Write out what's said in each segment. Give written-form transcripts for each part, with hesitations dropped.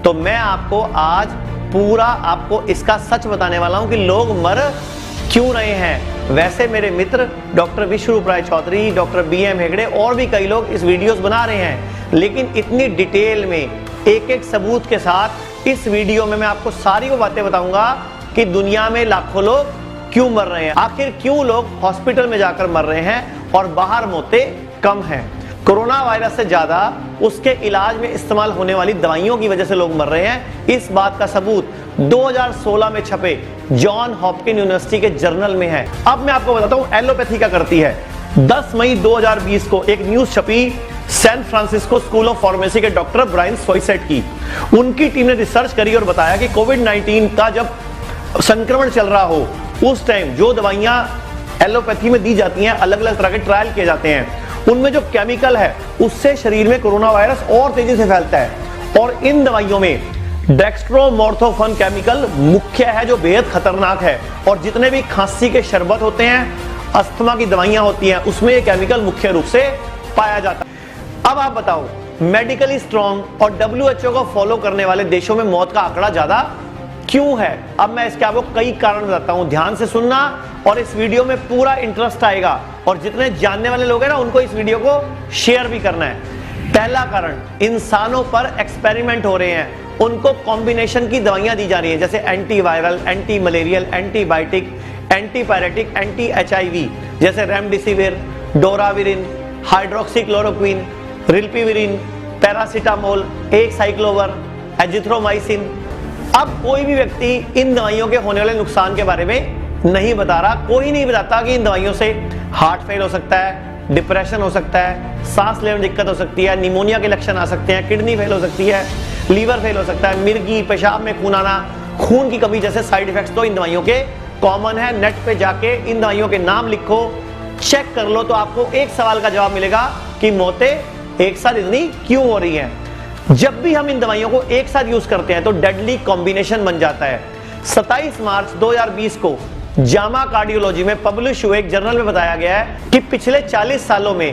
तो मैं आपको आज पूरा आपको इसका सच बताने वाला हूं कि लोग मर क्यों रहे हैं। वैसे मेरे मित्र डॉक्टर विश्वरूप राय चौधरी, डॉक्टर BM हेगड़े और भी कई लोग इस वीडियोस बना रहे हैं, लेकिन इतनी डिटेल में एक एक सबूत के साथ इस वीडियो में मैं आपको सारी वो बातें बताऊंगा कि दुनिया में लाखों लोग क्यों मर रहे हैं, आखिर क्यों लोग हॉस्पिटल में जाकर मर रहे हैं और बाहर मौतें कम हैं। कोरोना वायरस से ज्यादा उसके इलाज में इस्तेमाल होने वाली दवाइयों की वजह से लोग मर रहे हैं। इस बात का सबूत 2016 में छपे जॉन हॉपकिंस यूनिवर्सिटी के जर्नल में है। अब मैं आपको बताता हूं एलोपैथी क्या करती है। 10 मई 2020 को एक न्यूज छपी San Francisco school of pharmacy के डॉक्टर ब्रायन सोइसेट की। उनकी टीम ने रिसर्च करी और बताया कि कोविड-19 का जब संक्रमण चल रहा हो उस टाइम जो दवाइयां एलोपैथी में दी जाती हैं, अलग अलग तरह के ट्रायल किए जाते हैं, उनमें जो केमिकल है उससे शरीर में कोरोना वायरस और तेजी से फैलता है। और इन दवाइयों में डेक्स्ट्रोमोर्थोफन केमिकल मुख्य है जो बेहद खतरनाक है। और जितने भी खांसी के शरबत होते हैं, अस्थमा की दवाइयां होती हैं, उसमें यह केमिकल मुख्य रूप से पाया जाता है। अब आप बताओ, मेडिकली स्ट्रॉन्ग और WHO को फॉलो करने वाले देशों में मौत का आंकड़ा ज्यादा क्यों है? अब मैं इसके आपको कई कारण बताता हूं, ध्यान से सुनना और इस वीडियो में पूरा इंटरेस्ट आएगा। और जितने जानने वाले लोग हैं ना, उनको इस वीडियो को शेयर भी करना है। पहला कारण, इंसानों पर एक्सपेरिमेंट हो रहे हैं, उनको कॉम्बिनेशन की दवाइयां दी जा रही है, जैसे antiviral, anti malarial, antibiotic, antipyretic, anti HIV, जैसे रेमडेसिविर, डोराविरिन, हाइड्रोक्सीक्लोरोक्विन, रिल्पिविरिन, पैरासीटामोल, एक साइक्लोवर, एजिथ्रोमाइसिन। अब कोई भी व्यक्ति इन दवाइयों के होने वाले नुकसान के बारे में नहीं बता रहा। कोई नहीं बताता कि इन दवाइयों से हार्ट फेल हो सकता है, डिप्रेशन हो सकता है, सांस लेने में दिक्कत हो सकती है, निमोनिया के लक्षण आ सकते हैं, किडनी फेल हो सकती है, लीवर फेल हो सकता है, मिर्गी, पेशाब में खून आना, खून की कमी जैसे साइड इफेक्ट्स तो इन दवाइयों के कॉमन है। नेट पे जाके इन दवाइयों के नाम लिखो, चेक कर लो, तो आपको एक सवाल का जवाब मिलेगा कि मौतें एक साथ इतनी क्यों हो रही हैं। जब भी हम इन दवाइयों को एक साथ यूज करते हैं तो डेडली कॉम्बिनेशन बन जाता है। 27 मार्च 2020 को जामा कार्डियोलॉजी में पब्लिश हुए एक जर्नल में बताया गया है कि पिछले 40 सालों में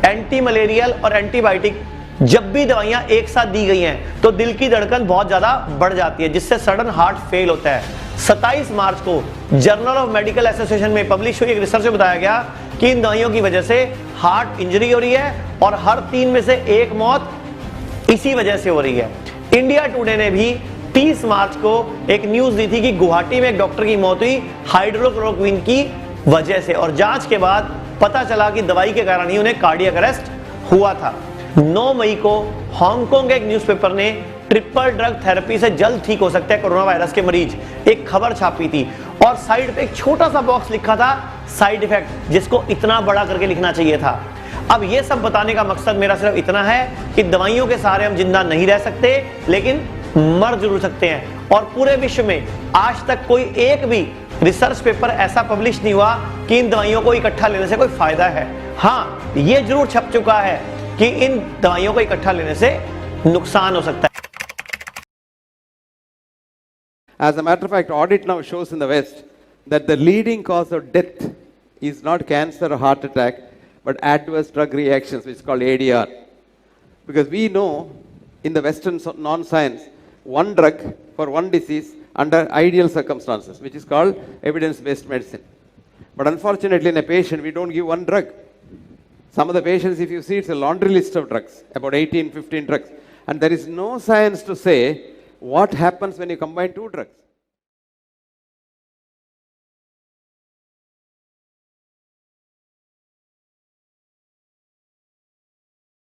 एंटी मलेरियल और एंटीबायोटिक जब भी दवाइयां एक साथ दी गई हैं तो दिल की धड़कन बहुत ज्यादा बढ़ जाती है, जिससे सडन हार्ट फेल होता है। 27 मार्च को जर्नल ऑफ मेडिकल एसोसिएशन में पब्लिश हुई एक रिसर्च में बताया गया कि इन दवाइयों की वजह से हार्ट इंजरी हो रही है और हर 3 में से 1 मौत इसी वजह से हो रही है। इंडिया टुडे ने भी 30 मार्च को एक न्यूज दी थी कि गुवाहाटी में एक डॉक्टर की मौत हुई हाइड्रोक्लोरोक्विन की वजह से, और जांच के बाद पता चला कि दवाई के कारण ही उन्हें कार्डियक अरेस्ट हुआ था। 9 मई को हांगकांग के एक न्यूज़पेपर ने ट्रिपल ड्रग थेरेपी से जल्द ठीक हो सकते हैं कोरोना वायरस के मरीज, एक खबर छापी थी और साइड पे एक छोटा सा बॉक्स लिखा था साइड इफेक्ट, जिसको इतना बड़ा करके लिखना चाहिए था। अब ये सब बताने का मकसद मेरा सिर्फ इतना है कि दवाइयों के सहारे हम जिंदा नहीं रह सकते, लेकिन मर जरूर सकते हैं। और पूरे विश्व में आज तक कोई एक भी रिसर्च पेपर ऐसा पब्लिश नहीं हुआ कि इन दवाइयों को इकट्ठा लेने से कोई फायदा है। हाँ, ये जरूर छप चुका है कि इन दवाइयों को इकट्ठा लेने से नुकसान हो सकता है। As a matter of fact, audit now shows in the West that the leading cause of death is not cancer or heart attack, but adverse drug reactions, which is called ADR. Because we know in the Western non-science, one drug for one disease under ideal circumstances, which is called evidence-based medicine. But unfortunately, in a patient, we don't give one drug. Some of the patients, if you see, it's a laundry list of drugs, about 18, 15 drugs. And there is no science to say what happens when you combine 2 drugs.